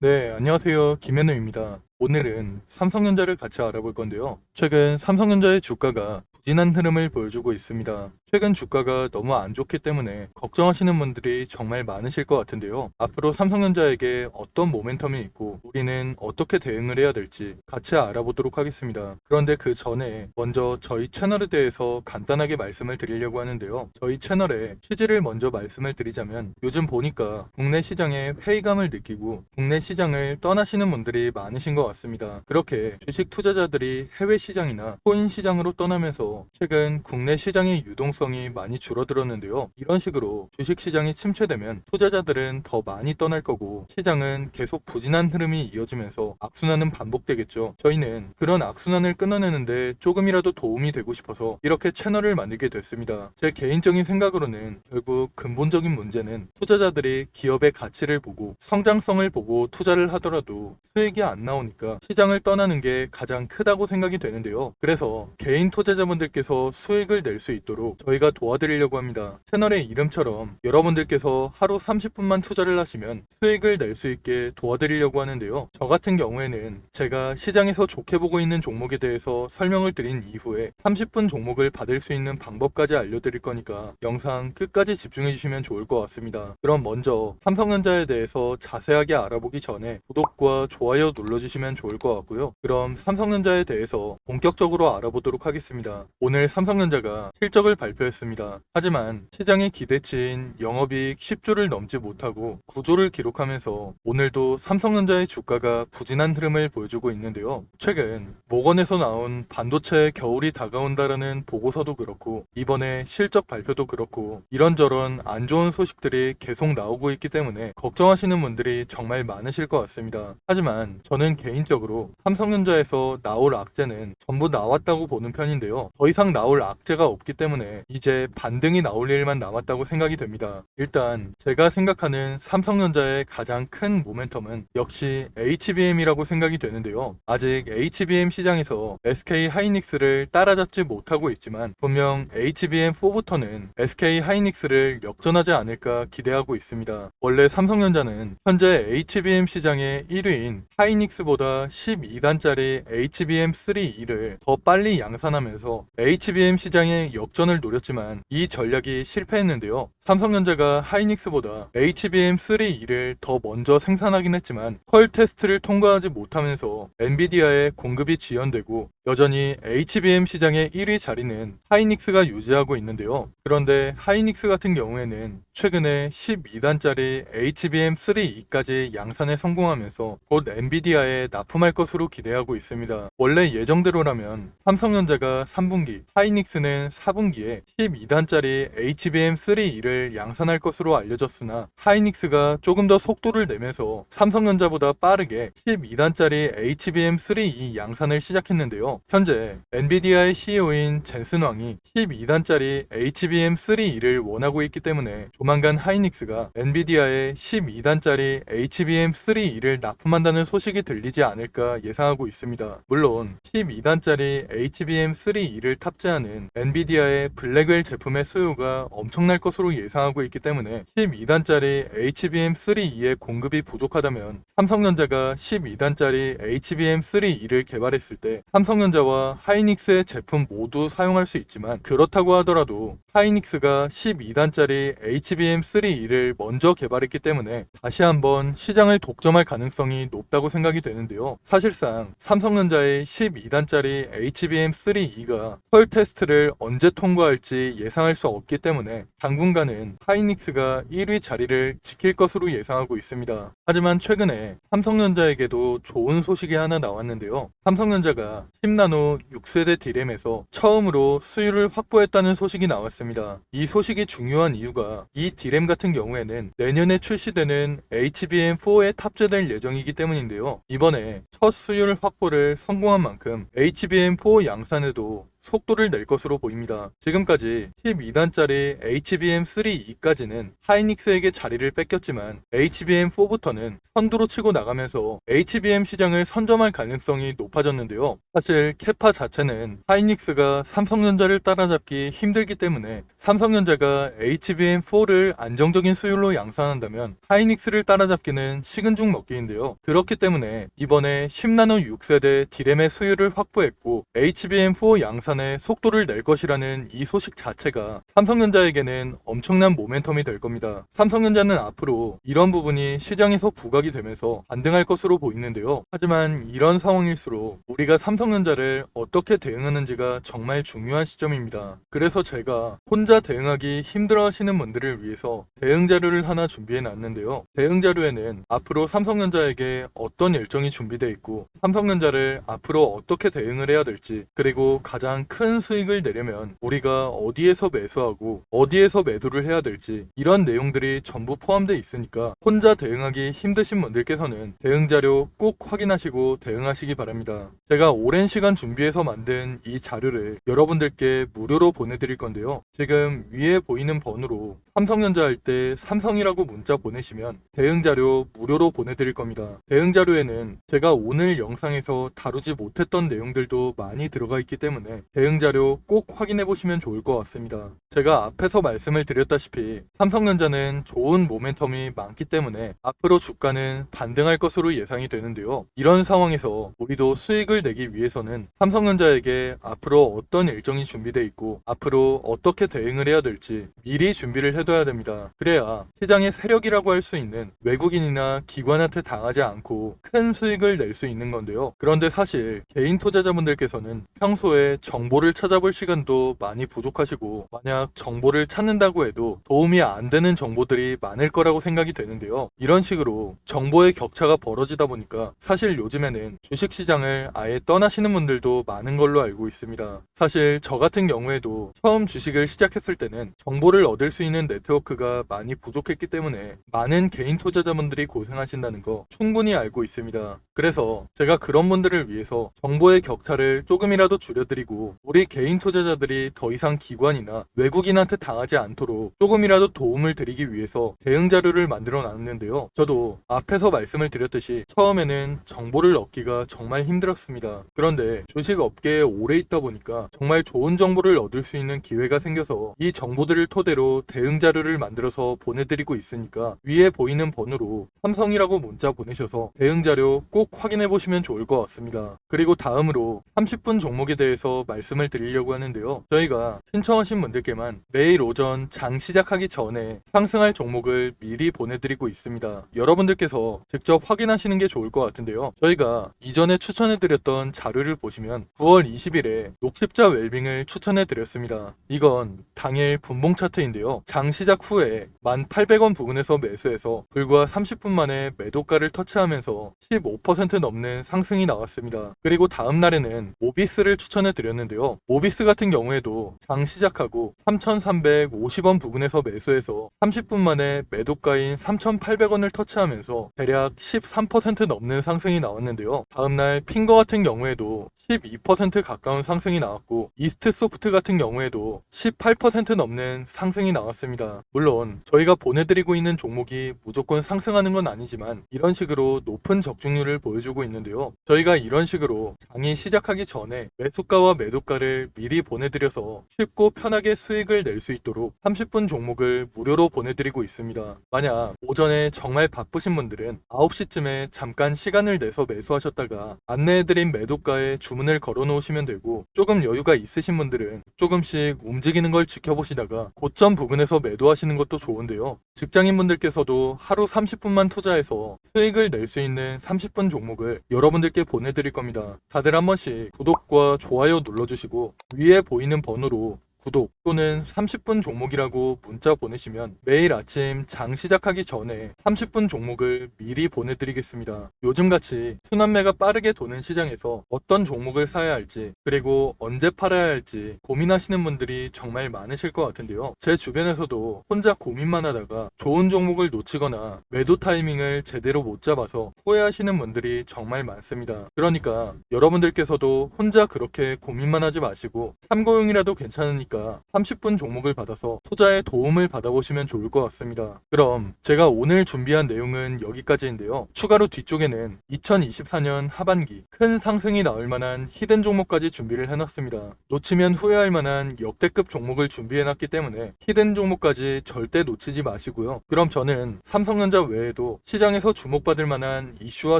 네, 안녕하세요. 김현우입니다. 오늘은 삼성전자를 같이 알아볼 건데요. 최근 삼성전자의 주가가 부진한 흐름을 보여주고 있습니다. 최근 주가가 너무 안 좋기 때문에 걱정하시는 분들이 정말 많으실 것 같은데요. 앞으로 삼성전자에게 어떤 모멘텀이 있고 우리는 어떻게 대응을 해야 될지 같이 알아보도록 하겠습니다. 그런데 그 전에 먼저 저희 채널에 대해서 간단하게 말씀을 드리려고 하는데요. 저희 채널의 취지를 먼저 말씀을 드리자면 요즘 보니까 국내 시장에 회의감을 느끼고 국내 시장을 떠나시는 분들이 많으신 것 같습니다. 그렇게 주식 투자자들이 해외 시장이나 코인 시장으로 떠나면서 최근 국내 시장의 유동성이 많이 줄어들었는데요. 이런 식으로 주식 시장이 침체되면 투자자들은 더 많이 떠날 거고 시장은 계속 부진한 흐름이 이어지면서 악순환은 반복되겠죠. 저희는 그런 악순환을 끊어내는데 조금이라도 도움이 되고 싶어서 이렇게 채널을 만들게 됐습니다. 제 개인적인 생각으로는 결국 근본적인 문제는 투자자들이 기업의 가치를 보고 성장성을 보고 투자를 하더라도 수익이 안 나오니까 시장을 떠나는 게 가장 크다고 생각이 되는데요. 그래서 개인 투자자분들께서 수익을 낼 수 있도록 저희가 도와드리려고 합니다. 채널의 이름처럼 여러분들께서 하루 30분만 투자를 하시면 수익을 낼 수 있게 도와드리려고 하는데요. 저 같은 경우에는 제가 시장에서 좋게 보고 있는 종목에 대해서 설명을 드린 이후에 30분 종목을 받을 수 있는 방법까지 알려드릴 거니까 영상 끝까지 집중해 주시면 좋을 것 같습니다. 그럼 먼저 삼성전자에 대해서 자세하게 알아보기 전에 구독과 좋아요 눌러주시면 좋을 것 같고요. 그럼 삼성전자에 대해서 본격적으로 알아보도록 하겠습니다. 오늘 삼성전자가 실적을 발표했습니다. 하지만 시장의 기대치인 영업이익 10조를 넘지 못하고 9조를 기록하면서 오늘도 삼성전자의 주가가 부진한 흐름을 보여주고 있는데요. 최근 모건에서 나온 반도체의 겨울이 다가온다라는 보고서도 그렇고 이번에 실적 발표도 그렇고 이런저런 안 좋은 소식들이 계속 나오고 있기 때문에 걱정하시는 분들이 정말 많으실 것 같습니다. 하지만 저는 개인적으로 삼성전자에서 나올 악재는 전부 나왔다고 보는 편인데요. 더 이상 나올 악재가 없기 때문에 이제 반등이 나올 일만 남았다고 생각이 됩니다. 일단 제가 생각하는 삼성전자의 가장 큰 모멘텀은 역시 HBM이라고 생각이 되는데요. 아직 HBM 시장에서 SK 하이닉스를 따라잡지 못하고 있지만 분명 HBM4부터는 SK 하이닉스를 역전하지 않을까 기대하고 있습니다. 원래 삼성전자는 현재 HBM 시장의 1위인 하이닉스보다 12단짜리 HBM3E를 더 빨리 양산하면서 HBM 시장의 역전을 노렸지만 이 전략이 실패했는데요. 삼성전자가 하이닉스보다 HBM3E를 더 먼저 생산하긴 했지만 퀄 테스트를 통과하지 못하면서 엔비디아의 공급이 지연되고 여전히 HBM 시장의 1위 자리는 하이닉스가 유지하고 있는데요. 그런데 하이닉스 같은 경우에는 최근에 12단짜리 HBM3E까지 양산에 성공하면서 곧 엔비디아에 납품할 것으로 기대하고 있습니다. 원래 예정대로라면 삼성전자가 3분기, 하이닉스는 4분기에 12단짜리 HBM3E를 양산할 것으로 알려졌으나 하이닉스가 조금 더 속도를 내면서 삼성전자보다 빠르게 12단짜리 HBM3E 양산을 시작했는데요. 현재 엔비디아의 CEO인 젠슨 왕이 12단짜리 HBM3E를 원하고 있기 때문에 조만간 하이닉스가 엔비디아에 12단짜리 HBM3E를 납품한다는 소식이 들리지 않을까 예상하고 있습니다. 물론 12단짜리 HBM3E를 탑재하는 엔비디아의 블랙웰 제품의 수요가 엄청날 것으로 예상하고 있기 때문에 12단짜리 HBM3E의 공급이 부족하다면 삼성전자가 12단짜리 HBM3E를 개발했을 때 삼성전자와 하이닉스의 제품 모두 사용할 수 있지만 그렇다고 하더라도 하이닉스가 12단짜리 HBM3E를 먼저 개발했기 때문에 다시 한번 시장을 독점할 가능성이 높다고 생각이 되는데요. 사실상 삼성전자의 12단짜리 HBM3E가 퀄 테스트를 언제 통과할지 예상할 수 없기 때문에 당분간은 하이닉스가 1위 자리를 지킬 것으로 예상하고 있습니다. 하지만 최근에 삼성전자에게도 좋은 소식이 하나 나왔는데요. 삼성전자가 10나노 6세대 D램에서 처음으로 수율을 확보했다는 소식이 나왔습니다. 이 소식이 중요한 이유가 이 D램 같은 경우에는 내년에 출시되는 HBM4에 탑재될 예정이기 때문인데요. 이번에 첫 수율 확보를 성공한 만큼 HBM4 양산에도 속도를 낼 것으로 보입니다. 지금까지 12단짜리 HBM3E까지는 하이닉스에게 자리를 뺏겼지만 HBM4부터는 선두로 치고 나가면서 HBM 시장을 선점할 가능성이 높아졌는데요. 사실 캐파 자체는 하이닉스가 삼성전자를 따라잡기 힘들기 때문에 삼성전자가 HBM4를 안정적인 수율로 양산한다면 하이닉스를 따라잡기는 식은 죽 먹기인데요. 그렇기 때문에 이번에 10나노 6세대 D램의 수율을 확보했고 HBM4 양산에 속도를 낼 것이라는 이 소식 자체가 삼성전자에게는 엄청난 모멘텀이 될 겁니다. 삼성전자는 앞으로 이런 부분이 시장에서 부각이 되면서 반등할 것으로 보이는데요. 하지만 이런 상황일수록 우리가 삼성전자를 어떻게 대응하는지가 정말 중요한 시점입니다. 그래서 제가 혼자 대응하기 힘들어 하시는 분들을 위해서 대응 자료를 하나 준비해 놨는데요. 대응 자료에는 앞으로 삼성전자에게 어떤 일정이 준비되어 있고 삼성전자를 앞으로 어떻게 대응을 해야 될지, 그리고 가장 큰 수익을 내려면 우리가 어디에서 매수하고 어디에서 매도를 해야 될지, 이런 내용들이 전부 포함되어 있으니까 혼자 대응하기 힘드신 분들께서는 대응 자료 꼭 확인하시고 대응하시기 바랍니다. 제가 오랜 시간 준비해서 만든 이 자료를 여러분들께 무료로 보내드릴 건데요. 지금 위에 보이는 번호로 삼성전자 할 때 삼성이라고 문자 보내시면 대응 자료 무료로 보내드릴 겁니다. 대응 자료에는 제가 오늘 영상에서 다루지 못했던 내용들도 많이 들어가 있기 때문에 대응 자료 꼭 확인해 보시면 좋을 것 같습니다. 제가 앞에서 말씀을 드렸다시피 삼성전자는 좋은 모멘텀이 많기 때문에 앞으로 주가는 반등할 것으로 예상이 되는데요. 이런 상황에서 우리도 수익을 내기 위해서는 삼성전자에게 앞으로 어떤 일정이 준비되어 있고 앞으로 어떻게 대응을 해야 될지 미리 준비를 해둬야 됩니다. 그래야 시장의 세력이라고 할 수 있는 외국인이나 기관한테 당하지 않고 큰 수익을 낼 수 있는 건데요. 그런데 사실 개인 투자자분들께서는 평소에 정보를 찾아볼 시간도 많이 부족하시고, 만약 정보를 찾는다고 해도 도움이 안 되는 정보들이 많을 거라고 생각이 되는데요. 이런 식으로 정보의 격차가 벌어지다 보니까 사실 요즘에는 주식시장을 아예 떠나시는 분들도 많은 걸로 알고 있습니다. 사실 저 같은 경우에도 처음 주식을 시작했을 때는 정보를 얻을 수 있는 네트워크가 많이 부족했기 때문에 많은 개인 투자자분들이 고생하신다는 거 충분히 알고 있습니다. 그래서 제가 그런 분들을 위해서 정보의 격차를 조금이라도 줄여드리고 우리 개인 투자자들이 더 이상 기관이나 외국인한테 당하지 않도록 조금이라도 도움을 드리기 위해서 대응 자료를 만들어 놨는데요. 저도 앞에서 말씀을 드렸듯이 처음에는 정보를 얻기가 정말 힘들었습니다. 그런데 주식 업계에 오래 있다 보니까 정말 좋은 정보를 얻을 수 있는 기회가 생겨서 이 정보들을 토대로 대응 자료를 만들어서 보내드리고 있으니까 위에 보이는 번호로 삼성이라고 문자 보내셔서 대응 자료 꼭 확인해 보시면 좋을 것 같습니다. 그리고 다음으로 30분 종목에 대해서 말씀을 드리려고 하는데요. 저희가 신청하신 분들께만 매일 오전 장 시작하기 전에 상승할 종목을 미리 보내드리고 있습니다. 여러분들께서 직접 확인하시는 게 좋을 것 같은데요. 저희가 이전에 추천해드렸던 자료를 보시면 9월 20일에 녹십자 웰빙을 추천해드렸습니다. 이건 당일 분봉 차트인데요. 장 시작 후에 1,800원 부근에서 매수해서 불과 30분 만에 매도가를 터치하면서 15% 넘는 상승이 나왔습니다. 그리고 다음 날에는 모비스를 추천해 드렸는데요. 모비스 같은 경우에도 장 시작하고 3,350원 부근에서 매수해서 30분 만에 매도가인 3,800원을 터치하면서 대략 13% 넘는 상승이 나왔는데요. 다음날 핑거 같은 경우에도 12% 가까운 상승이 나왔고, 이스트 소프트 같은 경우에도 18% 넘는 상승이 나왔습니다. 물론 저희가 보내드리고 있는 종목이 무조건 상승하는 건 아니지만 이런 식으로 높은 적중률을 보여주고 있는데요. 저희가 이런 식으로 장이 시작하기 전에 매수가와 매도가를 미리 보내드려서 쉽고 편하게 수익을 낼 수 있도록 30분 종목을 무료로 보내드리고 있습니다. 만약 오전에 정말 바쁘신 분들은 9시쯤에 잠깐 시간을 내서 매수하셨다가 안내해드린 매도가에 주문을 걸어 놓으시면 되고, 조금 여유가 있으신 분들은 조금씩 움직이는 걸 지켜보시다가 고점 부근에서 매도하시는 것도 좋은데요. 직장인분들께서도 하루 30분만 투자해서 수익을 낼 수 있는 30분 종목을 여러분들께 보내드릴 겁니다. 다들 한 번씩 구독과 좋아요 눌러주시고 위에 보이는 번호로 구독 또는 30분 종목이라고 문자 보내시면 매일 아침 장 시작하기 전에 30분 종목을 미리 보내드리겠습니다. 요즘같이 순환매가 빠르게 도는 시장에서 어떤 종목을 사야 할지 그리고 언제 팔아야 할지 고민하시는 분들이 정말 많으실 것 같은데요. 제 주변에서도 혼자 고민만 하다가 좋은 종목을 놓치거나 매도 타이밍을 제대로 못 잡아서 후회하시는 분들이 정말 많습니다. 그러니까 여러분들께서도 혼자 그렇게 고민만 하지 마시고 참고용이라도 괜찮으니까 30분 종목을 받아서 투자에 도움을 받아보시면 좋을 것 같습니다. 그럼 제가 오늘 준비한 내용은 여기까지인데요. 추가로 뒤쪽에는 2024년 하반기 큰 상승이 나올 만한 히든 종목까지 준비를 해놨습니다. 놓치면 후회할 만한 역대급 종목을 준비해놨기 때문에 히든 종목까지 절대 놓치지 마시고요. 그럼 저는 삼성전자 외에도 시장에서 주목받을 만한 이슈와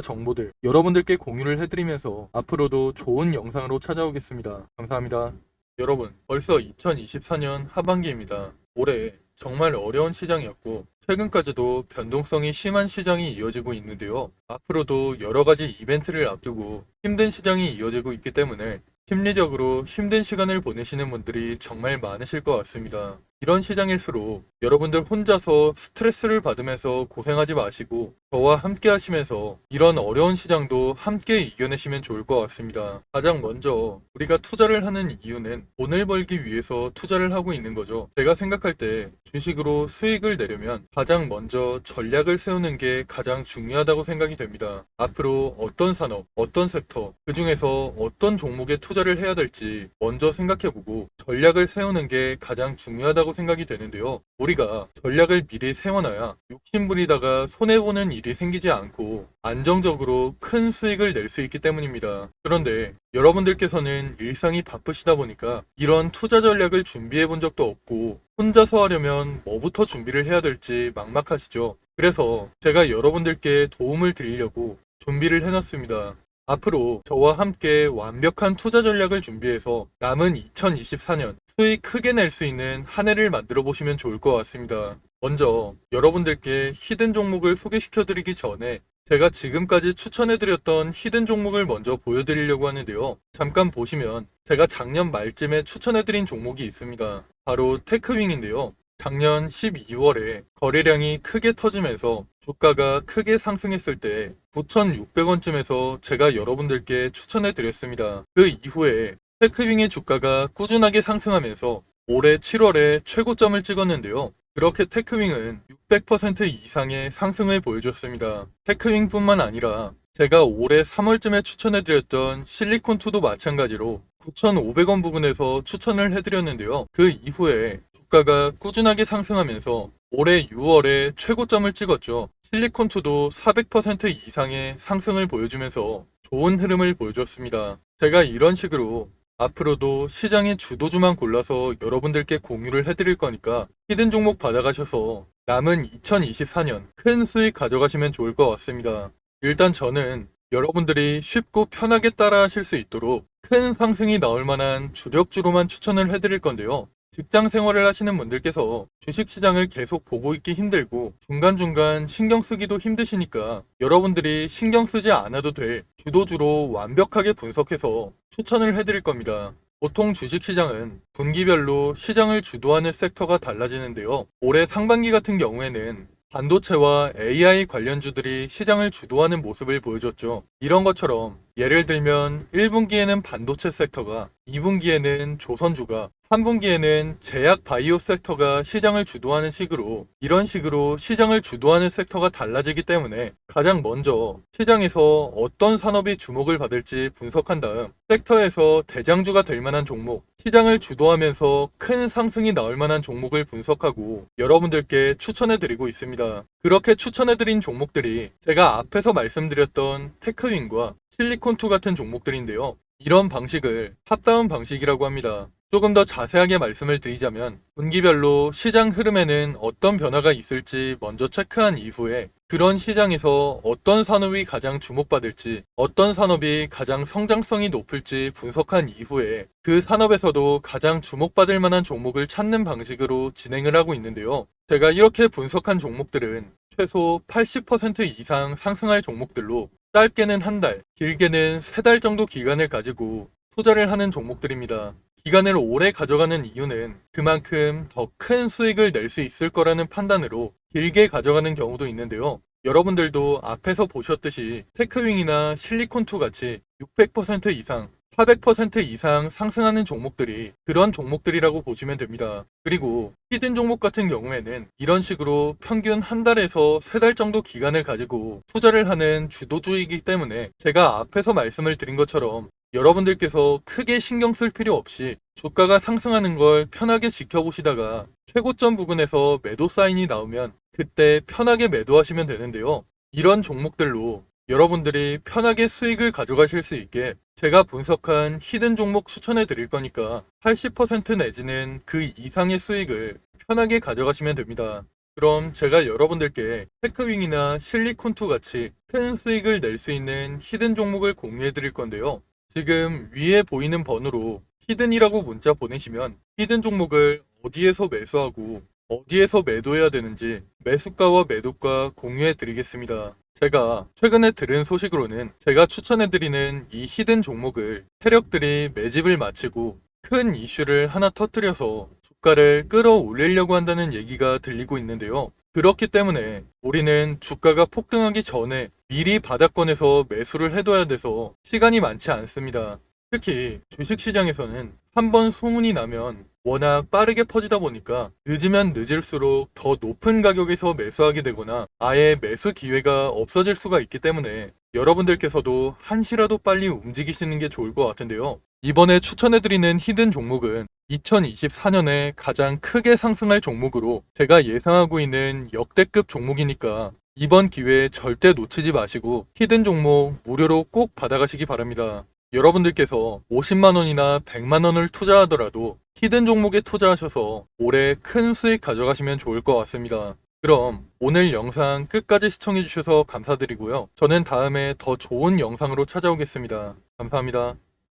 정보들 여러분들께 공유를 해드리면서 앞으로도 좋은 영상으로 찾아오겠습니다. 감사합니다. 여러분, 벌써 2024년 하반기입니다. 올해 정말 어려운 시장이었고 최근까지도 변동성이 심한 시장이 이어지고 있는데요. 앞으로도 여러 가지 이벤트를 앞두고 힘든 시장이 이어지고 있기 때문에 심리적으로 힘든 시간을 보내시는 분들이 정말 많으실 것 같습니다. 이런 시장일수록 여러분들 혼자서 스트레스를 받으면서 고생하지 마시고 저와 함께 하시면서 이런 어려운 시장도 함께 이겨내시면 좋을 것 같습니다. 가장 먼저 우리가 투자를 하는 이유는 돈을 벌기 위해서 투자를 하고 있는 거죠. 제가 생각할 때 주식으로 수익을 내려면 가장 먼저 전략을 세우는 게 가장 중요하다고 생각이 됩니다. 앞으로 어떤 산업, 어떤 섹터, 그 중에서 어떤 종목에 투자를 해야 될지 먼저 생각해보고 전략을 세우는 게 가장 중요하다고 생각이 되는데요. 우리가 전략을 미리 세워놔야 욕심부리다가 손해보는 일이 생기지 않고 안정적으로 큰 수익을 낼 수 있기 때문입니다. 그런데 여러분들께서는 일상이 바쁘시다 보니까 이런 투자 전략을 준비해 본 적도 없고 혼자서 하려면 뭐부터 준비를 해야 될지 막막하시죠. 그래서 제가 여러분들께 도움을 드리려고 준비를 해놨습니다. 앞으로 저와 함께 완벽한 투자 전략을 준비해서 남은 2024년 수익 크게 낼 수 있는 한 해를 만들어 보시면 좋을 것 같습니다. 먼저 여러분들께 히든 종목을 소개시켜 드리기 전에 제가 지금까지 추천해드렸던 히든 종목을 먼저 보여드리려고 하는데요. 잠깐 보시면 제가 작년 말쯤에 추천해드린 종목이 있습니다. 바로 테크윙인데요. 작년 12월에 거래량이 크게 터지면서 주가가 크게 상승했을 때 9,600원쯤에서 제가 여러분들께 추천해 드렸습니다. 그 이후에 테크윙의 주가가 꾸준하게 상승하면서 올해 7월에 최고점을 찍었는데요. 그렇게 테크윙은 600% 이상의 상승을 보여줬습니다. 테크윙뿐만 아니라 제가 올해 3월쯤에 추천해드렸던 실리콘2도 마찬가지로 9,500원 부근에서 추천을 해드렸는데요. 그 이후에 주가가 꾸준하게 상승하면서 올해 6월에 최고점을 찍었죠. 실리콘2도 400% 이상의 상승을 보여주면서 좋은 흐름을 보여줬습니다. 제가 이런 식으로 앞으로도 시장의 주도주만 골라서 여러분들께 공유를 해드릴 거니까 히든 종목 받아가셔서 남은 2024년 큰 수익 가져가시면 좋을 것 같습니다. 일단 저는 여러분들이 쉽고 편하게 따라 하실 수 있도록 큰 상승이 나올 만한 주력주로만 추천을 해드릴 건데요. 직장 생활을 하시는 분들께서 주식시장을 계속 보고 있기 힘들고 중간중간 신경 쓰기도 힘드시니까 여러분들이 신경 쓰지 않아도 될 주도주로 완벽하게 분석해서 추천을 해드릴 겁니다. 보통 주식시장은 분기별로 시장을 주도하는 섹터가 달라지는데요. 올해 상반기 같은 경우에는 반도체와 AI 관련주들이 시장을 주도하는 모습을 보여줬죠. 이런 것처럼 예를 들면 1분기에는 반도체 섹터가, 2분기에는 조선주가, 3분기에는 제약 바이오 섹터가 시장을 주도하는 식으로 이런 식으로 시장을 주도하는 섹터가 달라지기 때문에 가장 먼저 시장에서 어떤 산업이 주목을 받을지 분석한 다음 섹터에서 대장주가 될 만한 종목, 시장을 주도하면서 큰 상승이 나올 만한 종목을 분석하고 여러분들께 추천해 드리고 있습니다. 그렇게 추천해 드린 종목들이 제가 앞에서 말씀드렸던 테크윙과 실리콘2 같은 종목들인데요. 이런 방식을 탑다운 방식이라고 합니다. 조금 더 자세하게 말씀을 드리자면 분기별로 시장 흐름에는 어떤 변화가 있을지 먼저 체크한 이후에 그런 시장에서 어떤 산업이 가장 주목받을지 어떤 산업이 가장 성장성이 높을지 분석한 이후에 그 산업에서도 가장 주목받을 만한 종목을 찾는 방식으로 진행을 하고 있는데요. 제가 이렇게 분석한 종목들은 최소 80% 이상 상승할 종목들로 짧게는 한 달, 길게는 세 달 정도 기간을 가지고 투자를 하는 종목들입니다. 기간을 오래 가져가는 이유는 그만큼 더 큰 수익을 낼 수 있을 거라는 판단으로 길게 가져가는 경우도 있는데요. 여러분들도 앞에서 보셨듯이 테크윙이나 실리콘2 같이 600% 이상, 400% 이상 상승하는 종목들이 그런 종목들이라고 보시면 됩니다. 그리고 히든 종목 같은 경우에는 이런 식으로 평균 한 달에서 세 달 정도 기간을 가지고 투자를 하는 주도주이기 때문에 제가 앞에서 말씀을 드린 것처럼 여러분들께서 크게 신경 쓸 필요 없이 주가가 상승하는 걸 편하게 지켜보시다가 최고점 부근에서 매도 사인이 나오면 그때 편하게 매도하시면 되는데요. 이런 종목들로 여러분들이 편하게 수익을 가져가실 수 있게 제가 분석한 히든 종목 추천해 드릴 거니까 80% 내지는 그 이상의 수익을 편하게 가져가시면 됩니다. 그럼 제가 여러분들께 테크윙이나 실리콘2 같이 큰 수익을 낼 수 있는 히든 종목을 공유해 드릴 건데요. 지금 위에 보이는 번호로 히든이라고 문자 보내시면 히든 종목을 어디에서 매수하고 어디에서 매도해야 되는지 매수가와 매도가 공유해 드리겠습니다. 제가 최근에 들은 소식으로는 제가 추천해 드리는 이 히든 종목을 세력들이 매집을 마치고 큰 이슈를 하나 터뜨려서 주가를 끌어올리려고 한다는 얘기가 들리고 있는데요. 그렇기 때문에 우리는 주가가 폭등하기 전에 미리 바닥권에서 매수를 해둬야 돼서 시간이 많지 않습니다. 특히 주식시장에서는 한번 소문이 나면 워낙 빠르게 퍼지다 보니까 늦으면 늦을수록 더 높은 가격에서 매수하게 되거나 아예 매수 기회가 없어질 수가 있기 때문에 여러분들께서도 한시라도 빨리 움직이시는 게 좋을 것 같은데요. 이번에 추천해드리는 히든 종목은 2024년에 가장 크게 상승할 종목으로 제가 예상하고 있는 역대급 종목이니까 이번 기회에 절대 놓치지 마시고 히든 종목 무료로 꼭 받아가시기 바랍니다. 여러분들께서 50만원이나 100만원을 투자하더라도 히든 종목에 투자하셔서 올해 큰 수익 가져가시면 좋을 것 같습니다. 그럼 오늘 영상 끝까지 시청해주셔서 감사드리고요. 저는 다음에 더 좋은 영상으로 찾아오겠습니다. 감사합니다.